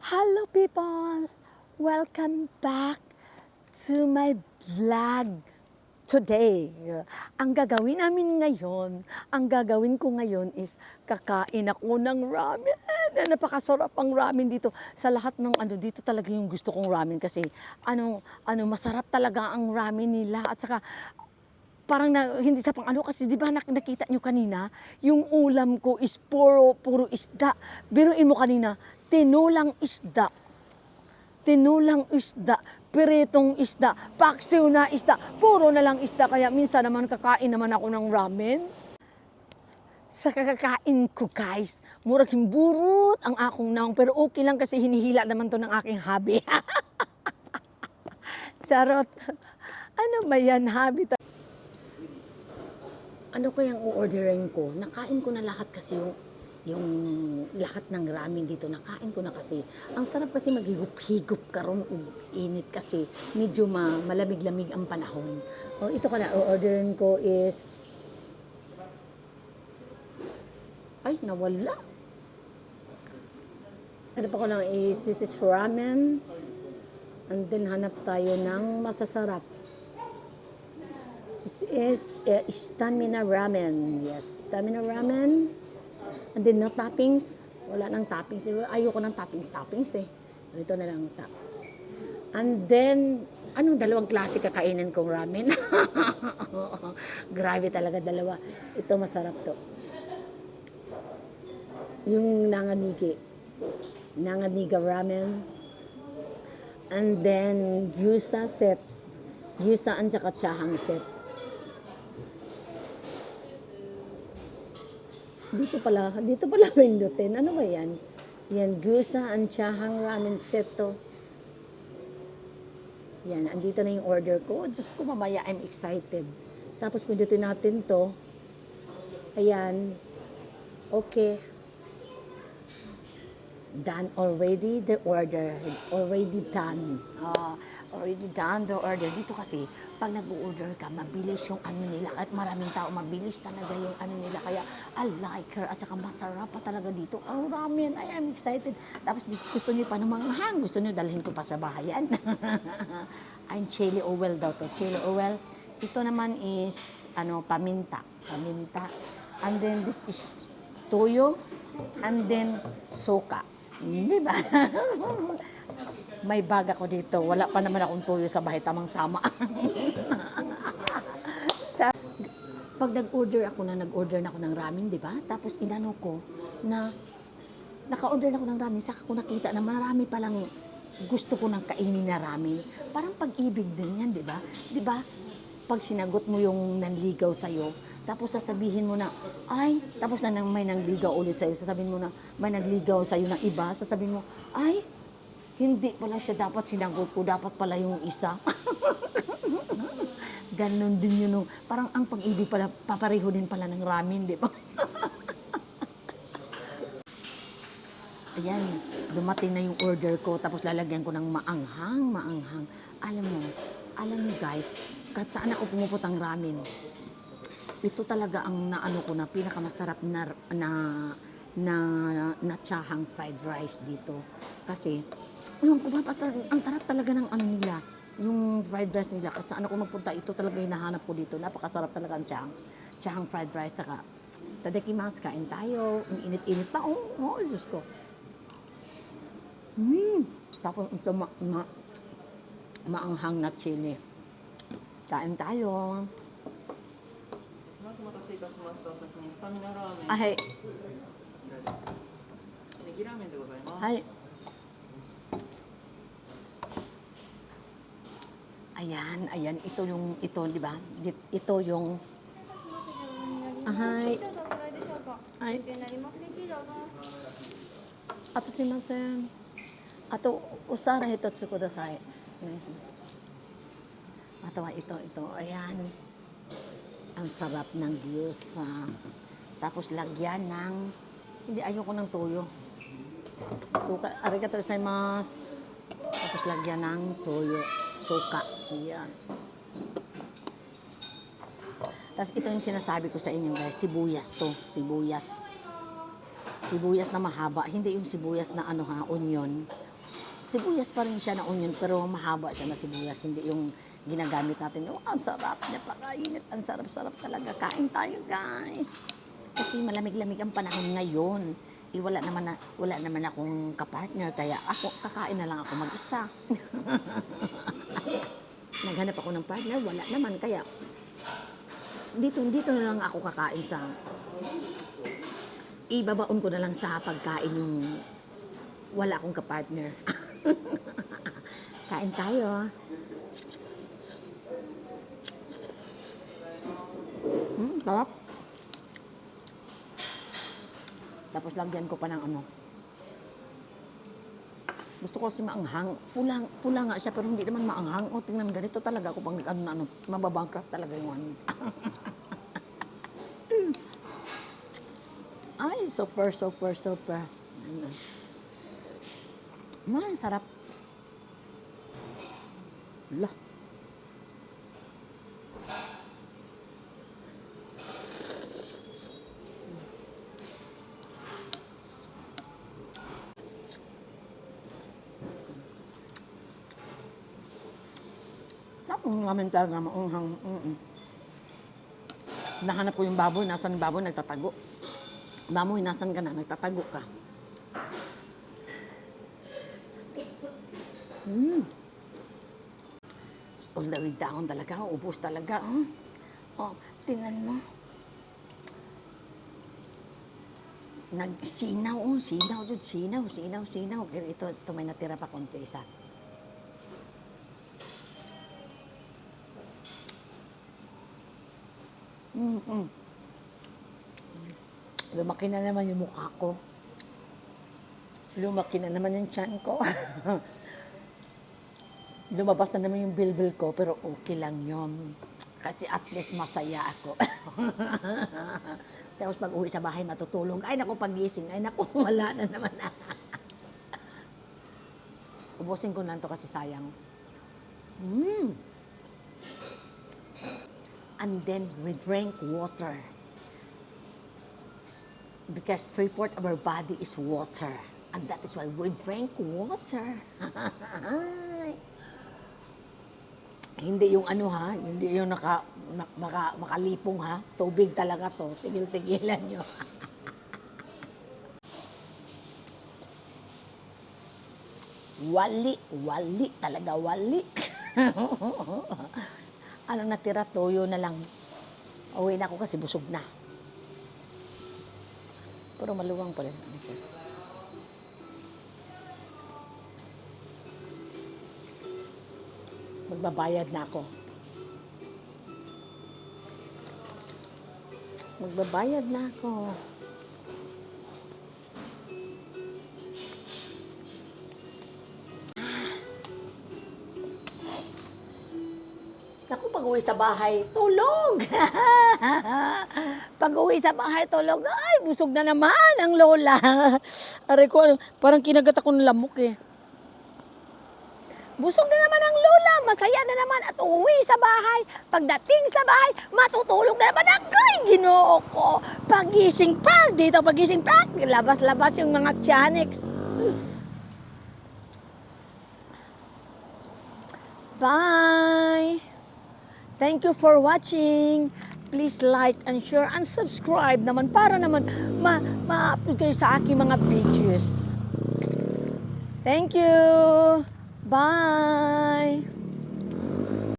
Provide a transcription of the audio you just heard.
Hello people! Welcome back to my vlog today. Ang gagawin ko ngayon is kakain ako ng ramen. Napakasarap ang ramen dito. Sa lahat ng dito talaga yung gusto kong ramen kasi masarap talaga ang ramen nila at saka parang hindi sa kasi di ba nakita nyo kanina, yung ulam ko is puro isda. Biruin mo kanina, tinulang isda, piritong isda, paksiw na isda, puro na lang isda. Kaya minsan naman kakain naman ako ng ramen. Sa kakakain ko guys, murag himburot ang akong naong, pero okay lang kasi hinihila naman to ng aking hobby. Charot. Ano ba yan, hobby? Ano kayang o-orderin ko? Nakain ko na lahat kasi yung lahat ng ramen dito. Nakain ko na kasi. Ang sarap kasi maghigop-higop karon init kasi medyo malamig-lamig ang panahon. O, ito ka na, o-orderin ko is... Ay, nawala. Ano pa ko lang is, this is ramen. And then hanap tayo ng masasarap. This is stamina ramen. Yes, stamina ramen. And then no toppings. Wala nang toppings. Ayoko ng toppings eh. Ito na lang top. And then, dalawang klase kakainin kong ramen? Grabe talaga, dalawa. Ito masarap to. Yung nanganiga ramen. And then, yusa set. Yusa and saka chahang set. Dito pala pindutin. Ano ba yan? Yan, gusa and chahang ramen set to. Yan, andito na yung order ko. Diyos ko, mamaya, I'm excited. Tapos pindutin natin to. Ayan. Okay. Done already the order. Already done. Already done the order. Dito kasi, pag nag-order ka, mabilis yung nila. At maraming tao, mabilis talaga yung nila. Kaya, I like her. At saka masarap pa talaga dito. Ang ramen. I am excited. Tapos, gusto niyo pa ng manghang. Gusto niyo dalhin ko pa sa bahayan. Ang chili oil daw to. Chili oil. Ito naman is, paminta. Paminta. And then, this is toyo. And then, soka. Di ba? May bag ako dito. Wala pa naman akong tuyo sa bahay. Tamang-tama. Pag nag-order na ako ng ramen, di ba? Tapos inano ko na naka-order na ako ng ramen. Saka ko nakita na marami palang gusto ko ng kainin na ramen. Parang pag-ibig din yan, di ba? Di ba? Pag sinagot mo yung nanligaw sa'yo, tapos sasabihin mo na, tapos na may nangligaw ulit sa'yo, sasabihin mo na, may nagligaw sa'yo ng iba, sasabihin mo, hindi pala siya dapat sinagot ko, dapat pala yung isa. Ganon din yun. Parang ang pag-ibig pala, papareho din pala ng ramen, di ba? Ayan, dumating na yung order ko, tapos lalagyan ko ng maanghang. Alam mo guys, kahit saan ako pumuputang ramen, ito talaga ang pinakamasarap na chahang fried rice dito. Kasi, ang sarap talaga ng nila, yung fried rice nila. Kahit saan ako magpunta, ito talaga hinahanap ko dito. Napakasarap talaga ang chahang fried rice. Tadakimasu, kain tayo. Ang init-init pa. Diyos ko. Tapos ito maanghang na chili. Kain tayo. Ay. Ayan, ito, di ba? Ito yung Ato simasen. Ato usara hitotsu kudasai. Ito. Ayan. Ang sarap ng gyoza. Tapos lagyan ng, ayoko ng toyo. Suka, arigatou gozaimasu. Tapos lagyan ng toyo. Suka. Ayan. Tapos ito yung sinasabi ko sa inyo guys, sibuyas to. Sibuyas na mahaba. Hindi yung sibuyas na onion. sibuyas pa rin siya na onion, pero mahaba siya na sibuyas, hindi yung ginagamit natin. Oh, ang sarap, napakainit, ang sarap-sarap talaga. Kain tayo, guys. Kasi malamig-lamig ang panahon ngayon. Wala naman akong kapartner, kaya ako, kakain na lang ako mag-isa. Naghanap ako ng partner, wala naman, kaya dito na lang ako kakain sa, ibabaon ko na lang sa pagkain yung wala akong kapartner. Kain tayo. Sarap. Tapos lagyan ko pa ng ano. Gusto ko kasi maanghang. Pula nga siya, pero hindi naman maanghang. O, tingnan, ganito talaga ako pag ano, mababankrupt talaga yung ano. Ay, super. Sarap. Lah. Sarap ng ramen talaga, maanghang. Nahanap ko yung baboy, nasan yung baboy, nagtatago. Baboy, nasan ka na, nagtatago ka. All the way down talaga, ubos talaga. Oh, tingnan mo. Nagsinaw, sinaw. Pero ito may natira pa konti isa. Lumaki na naman yung mukha ko. Lumaki na naman yung tiyan ko. Lumabas na naman yung bilbil ko, pero okay lang yun. Kasi at least masaya ako. Tapos pag uwi sa bahay, matutulog. Ay naku, pagising. Ay naku, wala na naman. Ubusin ko na ito kasi sayang. And then we drink water. Because 3/4 of our body is water. And that is why we drink water. Hindi yung ano ha, hindi yung makalipong ha. Tubig talaga to. Tigil-tigilan nyo. Wali talaga, wali. Ano natira, toyo na lang. Uwi na ako kasi busog na. Pero maluwang pala. Magbabayad na ako. Magbabayad na ako. Naku, pag-uwi sa bahay, tulog! Pag-uwi sa bahay, tulog. Ay, busog na naman ang lola. Aray ko, parang kinagat ako ng lamok eh. Busog na naman ang lola, masaya na naman at uwi sa bahay. Pagdating sa bahay, matutulog na naman. Ay, Ginoo ko. Pagising pa, labas-labas yung mga tiyanix. Bye! Thank you for watching. Please like and share and subscribe naman para naman ma-upload kayo sa aking mga videos. Thank you! Bye!